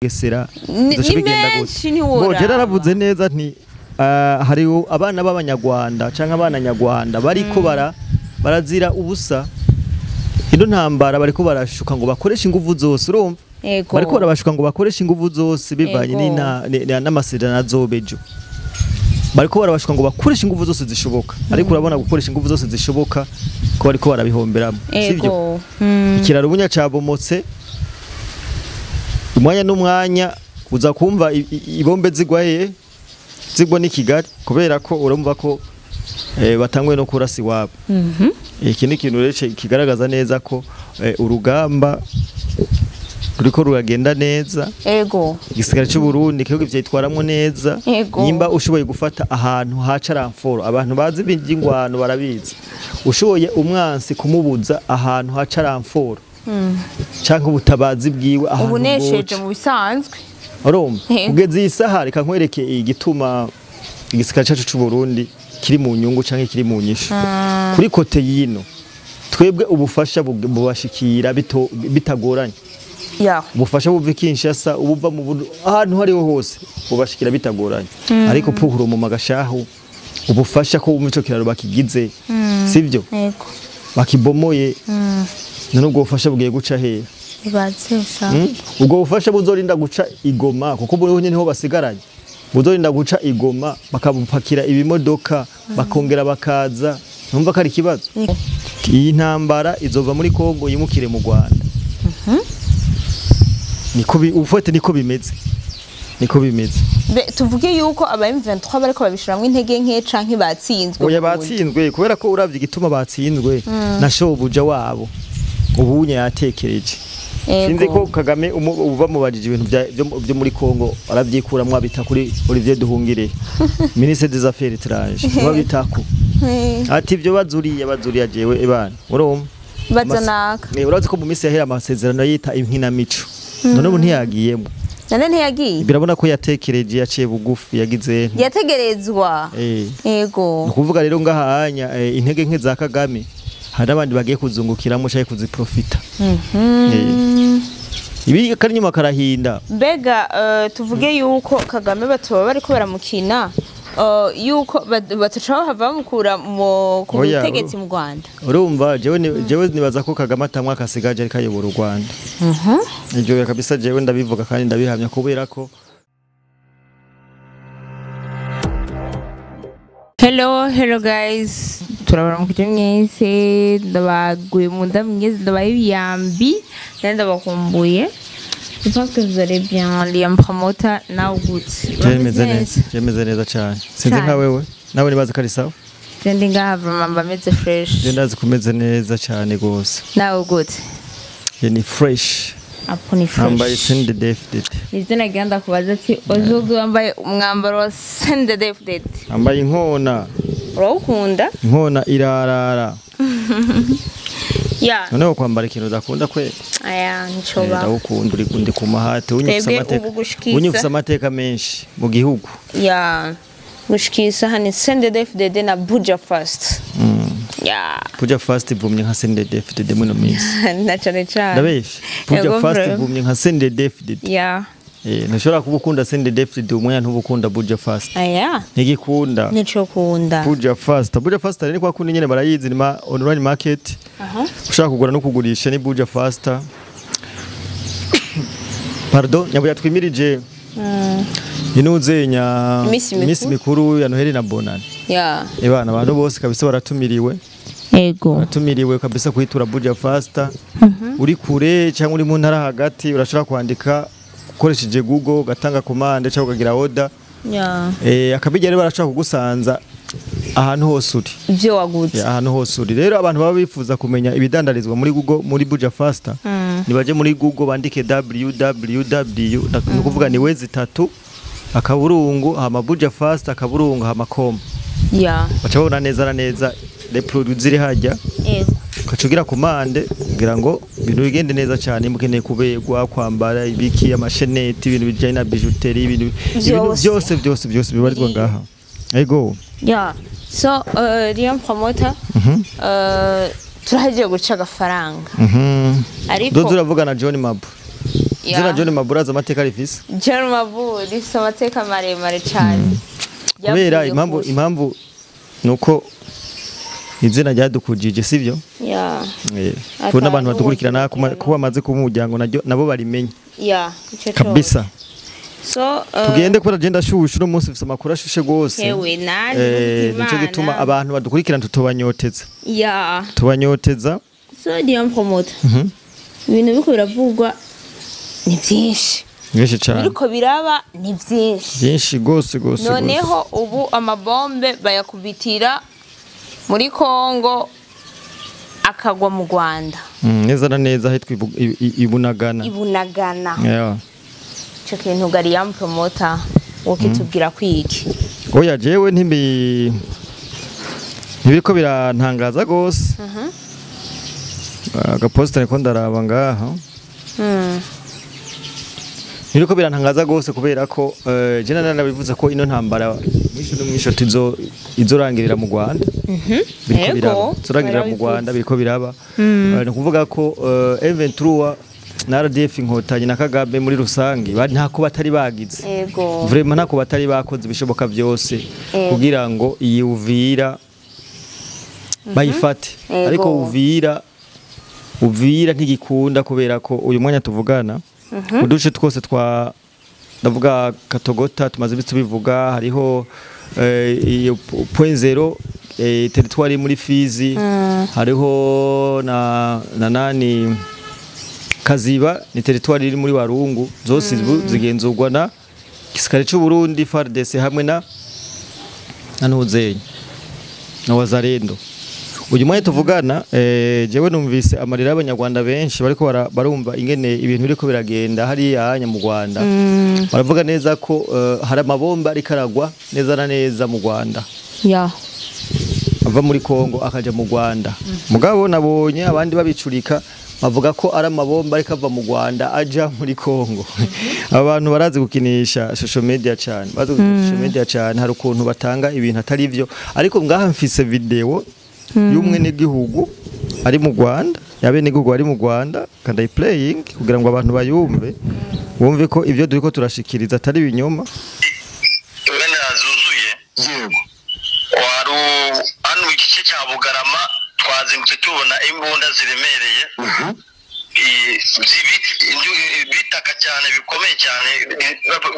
Gesera bigenda gute Boje naravuze neza nti hari abana b'abanyarwanda canke abana nyarwanda bariko barazira ubusa ino ntambara bariko barashuka ngo bakoresha inguvu zose urumva bariko barabashuka ngo bakoresha inguvu zose bivanye n'amasezerano azobejo bariko barabashuka ngo bakoresha inguvu zose zishoboka ariko urabona gukoresha inguvu zose zishoboka ko bariko barabihomberamo sivyo ikiraro ubunya cabomotse umwanya n'umwanya uza kumva ibombe zigwaye zigwa ni Kigali kubera ko urumva ko batangwe no kurasi wabo iki ni kintu rece kigaragaza neza ko urugamba ruriko ruragenda neza igisigara cy'u Burundi kiko ivyitwaramwo neza nimba ushoboye gufata ahantu haca ramforo abantu bazi ibingwano barabizi ushoboye umwansi kumubuza ahantu haca ramforo canke ubutabazi bwiwe ahantu ubunesheje mu bisanzwe urumva ugeze isaha reka nkwereke igituma igisigara cyacu cy'u Burundi kiri mu nyungu canke kiri mu nyishu kuri kote yino twebwe ubufasha bubashikira bitagoranye ubufasha buva Kinshasa ubuva mu ahantu hariho hose bubashikira bitagoranye ariko puhuro mu magashaho ubufasha ko mu cyo kiraro bakigize sivyo bakibomoye none ubwo bufasha bugiye guca hehe ubwo bufasha buzorinda guca igoma kuko buriho niho basigaranye buzorinda guca igoma bakabupakira ibimodoka bakongera bakaza numva ko ari kibazo iyi ntambara izova muri Kongo yimukire mu Rwanda niko ufate niko bimeze tuvuge yuko aba M23 bariko babishiramwe intege nke canke batsinzwe oya batsinzwe kubera ko uravye igituma batsinzwe na shobuja wabo ubunye yatekereje sinzi ko Kagame uva mubajije ibintu byo muri Kongo aravyikuramwe abita kuri Olivier Duhungire ministre des affaires étrangères babitako ati ivyo bazuriya jewe ebana urumva bazanaka urazi ko mu minsi yahera amasezerano yita inkinamico none ubu ntiyagiyemo nane ntiyagiye birabona ko yatekereje yaciye bugufi yagize yategerezwa yego nukuvuga rero ngahanya intege nke za Kagame hari abandi bagiye kuzungukiramo cyangwa kuziprofita ibi kari nyuma karahinda mbega tuvuge yuko Kagame batoba bariko baramukina yuko batacaho hava mukura ku butegetsi mu Rwanda urumva jewe nibaza ko Kagame atamwa akasigaje ari kayobora u Rwanda ibyo kabisa jewe ndabivuga kandi ndabihamya kubera ko Hello guys, turabara mu kujya mwese ndabaguye mu ndamweze ndabayibiyambi ndabakumbuye. Je pense que vous allez bien, Liam Promoter now good. Jemeze neza cyane. Sinzi nka wewe, nawe nibaza ko ari sawa. Ndi ngahava mbameze fresh. Je ndazi kumeze neza cyane gose. Now good. Je ni fresh. Apo ni fresh. Ambaye Send the Death. Izina nagenda kubaza ati ozogu wambaye umwambaro wa Send the Death. Ambaye inkona. Urawukunda? Inkona irarara. Ya. None kwambara ikintu udakunda kwe? Aya ncoba. Ndawukunda uri ku mahate unyufisa amateka menshi mu gihugu. Ya. Gushikisa hani Send the Death na Buja Fast. Ya. Buja Fast ivumye nka Send the Death muno minsi. Na cyane cyane. Ndabesh. Buja Fast ivumye nka Send the Death. Ya. Nashobora kubukunda Send the Death umwe ntubukunda Buja Fast. Aya. Ntigikunda. Nico kunda. Buja Fast ni kwa kundi nyene barayizi ni online market. Ushaka kugura no kugurisha ni Buja Fast. Pardon, nyabo yatwimirije. Inuzenya Miss Mikuru ya Noheli na Bonani. Ya. Ebana abantu bose kabisa baratumiriwe. Ego. Baratumiriwe kabisa kwitura Buja Fast. Uri kure cyangwa uri mu ntara hagati urashobora kwandika ukoresheje Google gatanga commande cyangwa ukagira order. Ya. Akabijya rero barashobora kugusanza ahantu hose uri. Ivyo waguze. Ahantu hose uri. Rero abantu baba bifuza kumenya ibidandarizwa muri Google muri Buja Fast. Nibaje muri Google bandike www nukuvuga ni wezi 3 akaburungu hama Buja Fast akaburungu hama com. Ya. Bacabona neza na neza les produits ziri hajya. Yego. Kacugira kumande kugira ngo ibintu bigende neza cyane mukeneye kubegwa kwambara ibiki amasheneti ibintu bijanye na bijouterie ibintu byose bibarizwa ngaha. Ego. Ya. So Liam Promoter turahagiye guca agafaranga ariko dozo uravuga na John Mabu Yeah. Zina John Maburaza amateka rifise. John Mabur rifise amateka maremare cyane. Kubera impamvu nuko izina ryadukujije sivyo? Yeah. Kuna abantu badukurikirana kuba bamaze kuba umuryango nabo barimenya. Yeah, kabisa. So tugende kubera agenda shushu no munsi ufise amakuru ashushe gose. Hewe naje nico gituma abantu badukurikirana tutobanyoteza. Yeah. Tubanyoteza. So Liam promote. Ibintu biko biravugwa ni byinshi. Byinshi cyane. Biriko biraba ni byinshi. Byinshi gose. Noneho ubu amabombe bayakubitira muri Kongo akagwa mu Rwanda. Neza na neza hitwa Ibunagana. Yeah. Cyo kintu gari yam promoter wokitubwira kwiki. Oya jewe ntibiriko birantangaza gose. Agaposta niko ndaraba ngaha. Niriko birantangaza gose kubera ko je nanabivuze ko ino ntambara mwisho izorangirira mu Rwanda. Biriko biraba. Zorangirira mu Rwanda biriko biraba. No kuvuga ko M23 na RDF inkotanyi na Kagame muri rusangi ntako batari bagize. Yego. Vraiment ntako batari bakoze bishoboka byose kugira ngo iyi Uvira bayifate. Ariko Uvira ntigikunda kubera ko uyu mwanya tuvugana uduce twose ndavuga Katogota tumaze bitubivuga hariho iyo point zero territoire muri Fizi hariho na nani Kaziba ni territoire iri muri Warungu zose zigenzurwa na gisirikare cy'u Burundi FARDC hamwe na Ntuzenya na Wazarendo. Uyu mwanya tuvugana jewe numvise amarira y'abanyarwanda benshi bariko barumva ingene ibintu biriko biragenda hari yanya mu Rwanda. Baravuga neza ko hari amabomba rikaragwa neza na neza mu Rwanda. Yeah. Ava muri Kongo akaja mu Rwanda. Mugabo nabonye abandi babicurika bavuga ko ari amabomba ariko ava mu Rwanda aja muri Kongo. Abantu barazi gukinisha social media cyane. Bazi gukinisha social media cyane hari ukuntu batanga ibintu atari byo. Ariko ngaha mfise video y'umwe n'igihugu ari mu Rwanda yabene igihugu ari mu Rwanda kandi playing kugira ngo abantu bayumve bumve ko ivyo duriko turashikiriza atari binyoma. Wene azuzuye yego waru anu igice cya Bugarama twazimutse tubona imbunda ziremereye bitaka cyane bikomeye cyane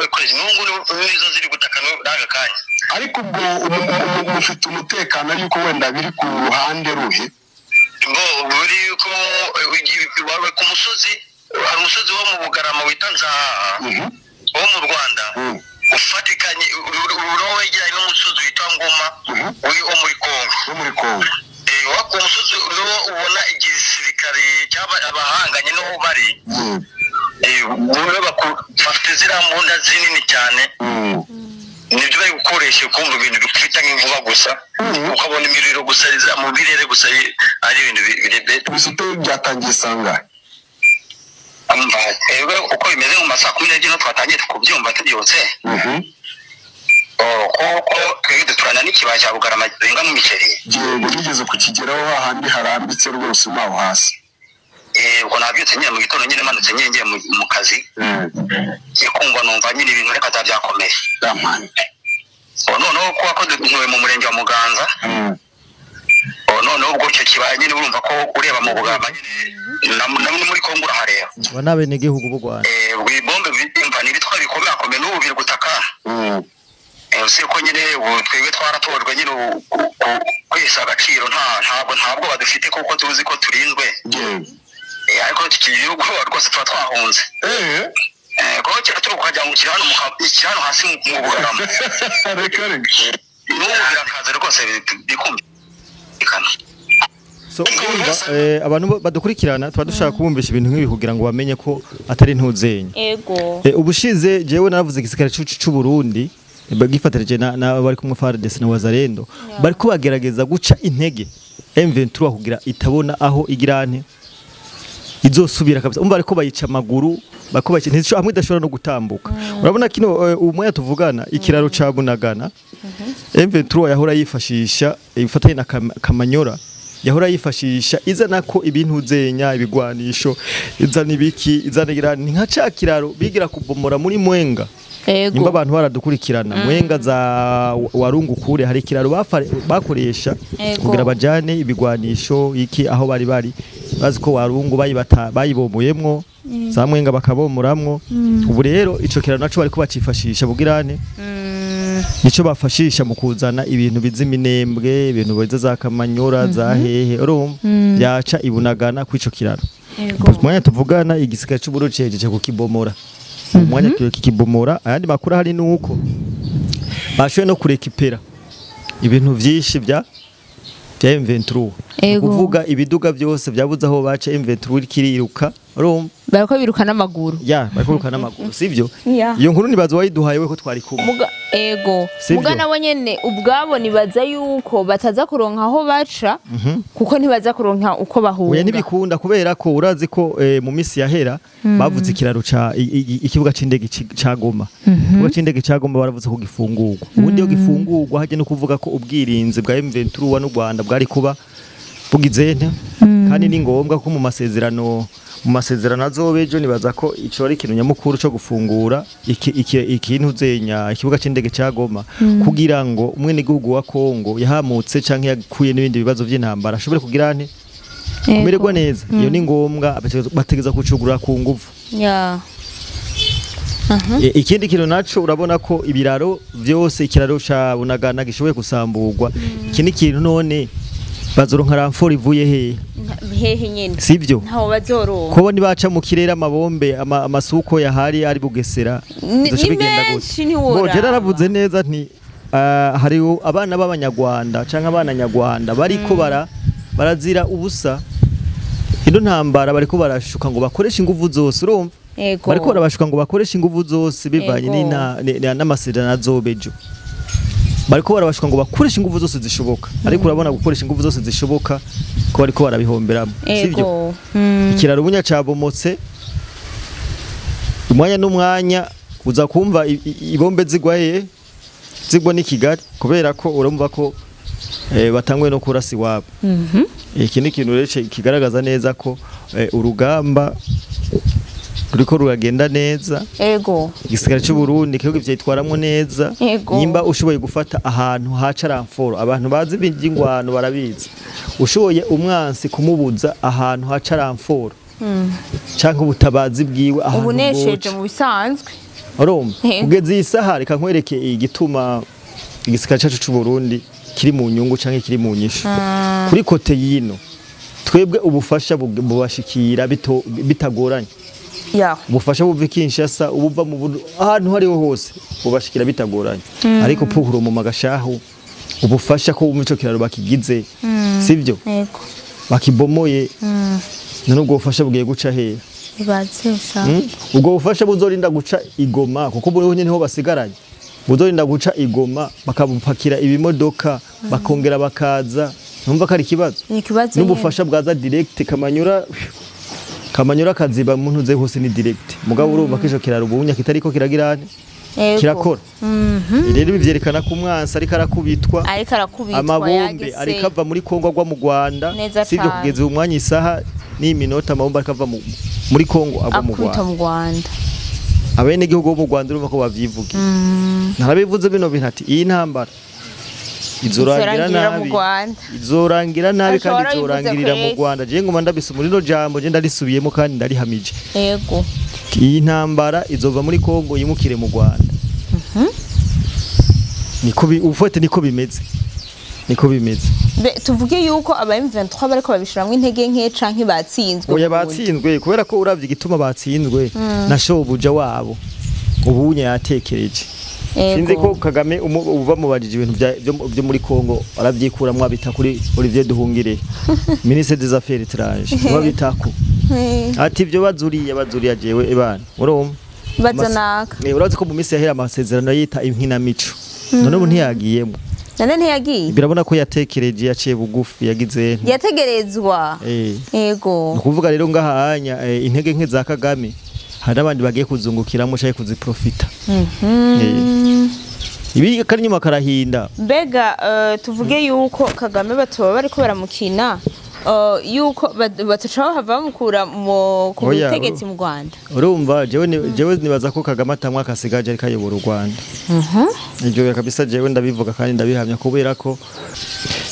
bakoze nungu nizo ziri gutaka n'aga kanya. Ariko ubwo mufite umutekano ariko wenda biri ku ruhande ruhe buri ko wawe ku musozi hari umusozi wo mu Bugarama witanza wo mu Rwanda ufatikanye urowegera n'umusozi witwa Ngoma wo muri Kongo wa ku musozi ubona igisirikare cyaba abahanganye no bari bumwe bafite zirambunda zinini cyane nibyo bari gukoresha kumva ibintu bifite nk'inkuba gusa ukabona imiriro gusa mu birere gusa ari ibintu birebire bisite byatangiye sanga uko bimeze mu masaha 12 no twatangiye kubyumva tubyose kuko twebwe turana n'ikibaya cya Bugarama benga mu miceri yego tugeze ku kigeraho hahandi harambitse rwose maho hasi ubwo nabyutse nyine mu gitondo nyine manutse ngiye mu kazi kumva numva nyine ibintu reka byakomeye noneho kuba ko dutuye mu murenge wa Muganza noneho ubwo cyo kibaya nyine urumva ko ureba mu Bugarama nyine muri Kongo urahareba banabe n'igihugu b'u Rwanda bombe bimva n'ibitwa bikomeye n'ubu biri gutaka usi ko nyine twebwe twaratorwa nyine kwesa agaciro ntabwo badufite kuko tuzi ko turinzwe ariko igihugu rwose tuba twahunze kuko kera turi kujya mu kirano hasi mu Bugarama n'ubu birakaze rwose bikumvikana. So abantu badukurikirana tuba dushaka kubumvisha ibintu nk'ibi kugira ngo bamenye ko atari Ntuzenya. Ego. Ubushize jewe naravuze igisirikare cy'u Burundi bagifatirije na bari kumwe FARDC na Wazarendo bariko bagerageza guca intege M23 kugira itabona aho igirane izosubira kabisa umva ariko bayica amaguru bako bakintu hamwe idashobora no gutambuka. Urabona kino umwe tuvugana ikiraro ca Bunagana M23 yahora yifashisha ifatanye na Kamanyora yahora yifashisha izana ko ibintu zenya ibigwanisho izana ibiki izana ni nka ca kiraro bigira kubomora muri Mwenga. Nimba abantu baradukurikirana Mwenga za Warungu kure hari kiraro bakoresha kugira bajane ibigwanisho iki aho bari bazi ko Warungu bayibomoyemwo za Mwenga bakabomoramwo. Ubu rero ico kiraro naco bari kubacifashisha bugirane nico bafashisha mu kuzana ibintu biziminembwe ibintu biza za Kamanyora za hehe urumva yaca ibunagana kwico kiraro. Mwanya tuvugana igisika c'uburu cejeje kukibomora umwanya kikibomora ayandi makuru hari nuko bashoye no kurekipera ibintu vyinshi vya M23 kuvuga ibiduga byose byabuze aho baca M23 kiriruka urumva barako biruka n'amaguru barako biruka n'amaguru sivyo iyo nkuru nibazo wayiduhaye we ko twari kumwe muga nabo nyene ubwabo nibaza yuko bataza kuronka aho baca kuko ntibaza kuronka uko bahunga oya nibikunda kubera ko urazi ko mu misi yahera bavuze ikiraro ca ikibuga c'indege ca Goma ikibuga c'indege ca Goma baravuze ko gifungurwa ubundi yo gifungurwa haje no kuvuga ko ubwirinzi bwa M23 n'u Rwanda bwari kuba bugizente kandi ni ngombwa ko mu masezerano azobejo nibaza ko ico ari ikintu nyamukuru cyo gufungura ikintu zenya ikibuga c'indege ca Goma kugira ngo umwene gihugu wa Kongo yahamutse canke yakuye n'ibindi bibazo by'intambara ashobore kugira nte kumererwa neza iyo ni ngombwa bategeza kucugura ku nguvu ikindi kintu naco urabona ko ibiraro byose ikiraro ca Bunagana gishoboye gusamburwa ikindi kintu none bazoronka ramforo ivuye hehe nyene sivyo ntaho bazoronka ko ni baca mu kirere amabombe amasuko yahari ari Bugesera bigenda gute ngo naravuze neza nti hari abana b'abanyarwanda canke abana nyarwanda bariko barazira ubusa ino ntambara bariko barashuka ngo bakoreshe inguvu zose urumva bariko barabashuka ngo bakoreshe inguvu zose bivanye n'amasezerano azobejo bariko barabashuka ngo bakoresha inguvu zose zishoboka ariko urabona gukoresha inguvu zose zishoboka ko bariko barabihomberamo sivyo ikiraro bunya cabomotse umwanya n'umwanya uza kumva ibombe zigwa ni Kigali kubera ko urumva ko batangwe no kurasi wabo iki ni kintu rece kigaragaza neza ko urugamba ruriko ruragenda neza igisagara cy'u Burundi kigo vyitwaramwo neza nimba ushoboye gufata ahantu haca ramforo abantu bazi by'ingwano barabizi ushoboye umwansi kumubuza ahantu haca ramforo canke ubutabazi bwiwe ahantu ubunesheje mu bisanzwe urumva ugeze isaha reka nkwereke igituma igisagara cyacu cy'u Burundi kiri mu nyungu canke kiri mu nyishu kuri kote yino twebwe ubufasha bubashikira bitagoranye ubufasha buva Kinshasa ubuva mu ahantu hariho hose bubashikira bitagoranye ariko puhuro mu magashaho ubufasha ko mu kiraro bakigize sivyo bakibomoye none ubwo bufasha bugiye guca hehe ubwo bufasha buzorinda guca igoma kuko buriho nyene ho basigaranye buzorinda guca igoma bakabupakira ibimodoka bakongera bakaza numva ko ari ikibazo n'ubufasha bwaza direct Kamanyora kaziba muntu ze hose ni direct mugabo urumva kisho kiraro ubunya kitariko kiragirane kirakora rero bivyerekana ku mwansi ariko arakubitwa amabombe ariko ava muri Kongo agwa mu Rwanda sivyo kugeza umwanya isaha ni minota amabombe ariko ava muri Kongo agwa mu Rwanda abene gihugu bo mu Rwanda urumva ko bavyivuga narabivuze bino bintu ati iyi ntambara izorangira nabi kandi izorangirira mu Rwanda je ngoma ndabisuma rino jambo je ndarisubiyemo kandi ndarihamije iyi ntambara izova muri Kongo yimukire mu Rwanda niko ufate niko bimeze tuvuge yuko aba M23 bariko babishiramwe intege nke canke batsinzwe oya batsinzwe kubera ko uravye igituma batsinzwe na shobuja wabo ubunye yatekereje sinzi ko Kagame uva mubajije ibintu byo muri Kongo aravyikuramwe abita kuri Olivier Duhungire ministre des affaires étrangères babitako ati byo bazuriya jewe ebana urumva bazanaka urazi ko mu misi yahera amasezerano yita inkinamico none ubu ntiyagiyemo ntiyagiye birabona ko yatekereje yaciye bugufi yagize yategerezwa yego kuvuga rero ngahanya intege nke za Kagame hari abandi bagiye kuzungukiramo cyangwa kuziprofita ibi kari nyuma karahinda mbega tuvuge yuko Kagame batoba bariko baramukina yuko batacaho hava bamukura ku butegetsi mu Rwanda urumva jewe nibaza ko Kagame atamwa kasigaje ariko ayobora u Rwanda ibyo kabisa jewe ndabivuga kandi ndabihamya kubera ko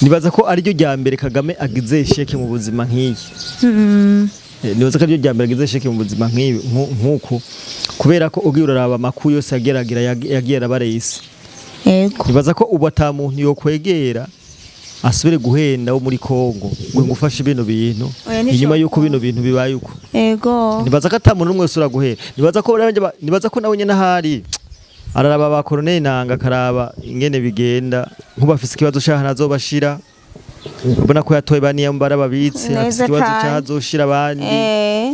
nibaza ko ari ryo ryambere Kagame agize sheke mu buzima nk'iyi nibaza ko ari ryo ryambere agize sheke mu buzima nk'uko kubera ko ugiye uraraba amakuru yose yagiye arabareyisi nibaza ko ubu ata muntu yokwegera asubire guhenda wo muri Kongo ngo ngufashe bino bintu inyuma yuko bino bintu bibaye uko nibaza ko ata muntu umwe usura guhera nibaza ko nawe nyene ahari araraba ba Colonel Nanga karaba ingene bigenda nk'ubafise ikibazo cyaha nazobashira ubona ko yatoye baniyambara babitse afise ikibazo cyahazoshira abandi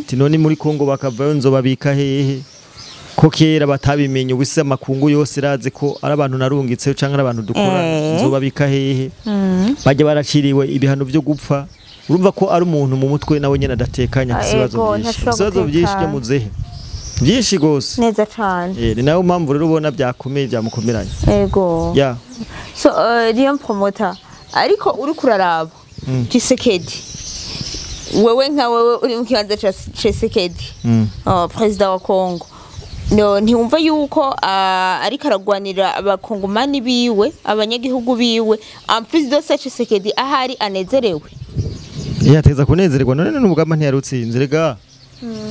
tinoni muri Kongo bakavayo nzobabika hehe ko kera batabimenye ubise amakungu yose raze ko ari abantu narungitse canke ari abantu dukora nzobabika hehe baje baraciriwe ibihano byo gupfa urumva ko ari umuntu mu mutwe nawe nyene adatekanya ibibazo byinshi byo muzehe byinshi gose neza cyane ni nayo mpamvu rero ubona byakomeye byamukomeranye so Liam Promoter ariko uri kuraraba Tshisekedi wewe nka wewe uri mu kibanza cha Tshisekedi president wa Kongo ntiwumva yuko ariko aragwanira abakongomani biwe abanyagihugu biwe en plus de ça Tshisekedi ahari anezerewe yateza kunezererwa none n'ubugamba ntiyarutsinze rega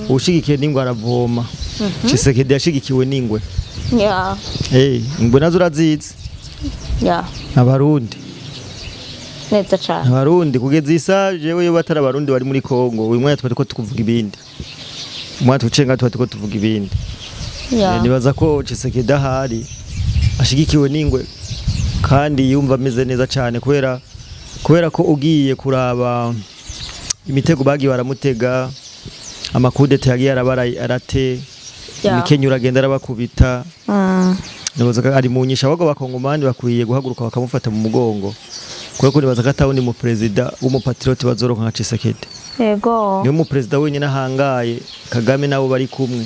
ushigikiye n'ingwe aravoma Tshisekedi yashigikiwe n'ingwe ingwe nazo urazizi abarundi neza cyane abarundi kugeza isa jewe yo batara abarundi bari muri Kongo uyu mwanya twari ko tukuvuga ibindi umwanya tucenga twari ko tuvuga ibindi nibaza ko Tshisekedi ahari ashigikiwe n'ingwe kandi yumva ameze neza cyane kubera ko ugiye kuraba imitego bagiye baramutega amakudete yagiye arate imikenyura agenda arabakubita nibaza ko ari mu nyisha ahubwo abakongomani bakwiye guhaguruka bakamufata mu mugongo kuko nibaza ko atawundi mu president w'umupatrioti bazoronka nka Tshisekedi niyo mu president wenyine ahangaye Kagame nabo bari kumwe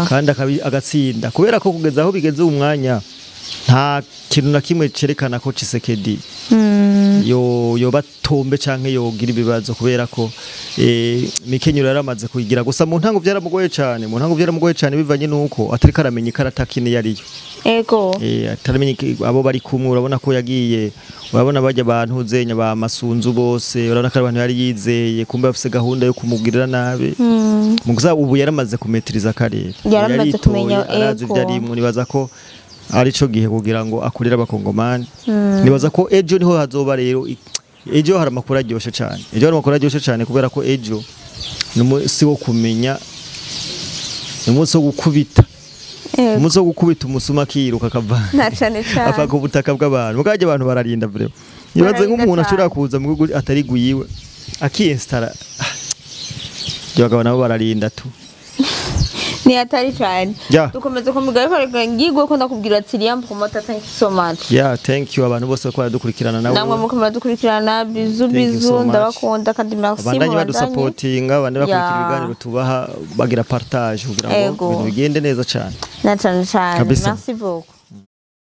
kandi agatsinda kubera ko kugeza aho bigeze umwanya nta kintu na kimwe cerekana ko Tshisekedi yo batombe canke yogira ibibazo kubera ko mikenyuro yaramaze kuyigira gusa mu ntango byaramugoye cyane bivanye nuko atari karamenya ikarata kine yariyo ataramenye abo bari kumwe urabona ko yagiye urabona bajya abantu uzenya ba masunzu bose urabona ko abantu yari yizeye kumbe bafise gahunda yo kumugirira nabe muguza ubu yaramaze kumetiriza karere yaramaze kumenya arazi byarimwe nibaza ko arico gihe kugira ngo akurira abakongomani nibaza ko ejo niho hazoba rero ejo hari amakuru aryoshe cyane kubera ko ejo si wo kumenya umunsi wo gukubita umunsi wo gukubita umusuma akiruka akavana apfa ku butaka bw'abantu mugaje abantu bararinda vreo nibaze nk'umuntu ashobora kuza mu gihugu atari guyiwe akiinstara byo nabo bararinda tu ni atari cyane dukomeze kumugara ngigwe ko ndakubwira ati Liam Promoter thank you so much thank you abantu bose ko baradukurikirana nawe namwe mukomeza dukurikirana bizu ndabakunda kandi merci abandanye badusupportinga abandi bakurikira ibiganiro tubaha bagira partage kugira ngo ibintu bigende neza cyane cyane merci beaucoup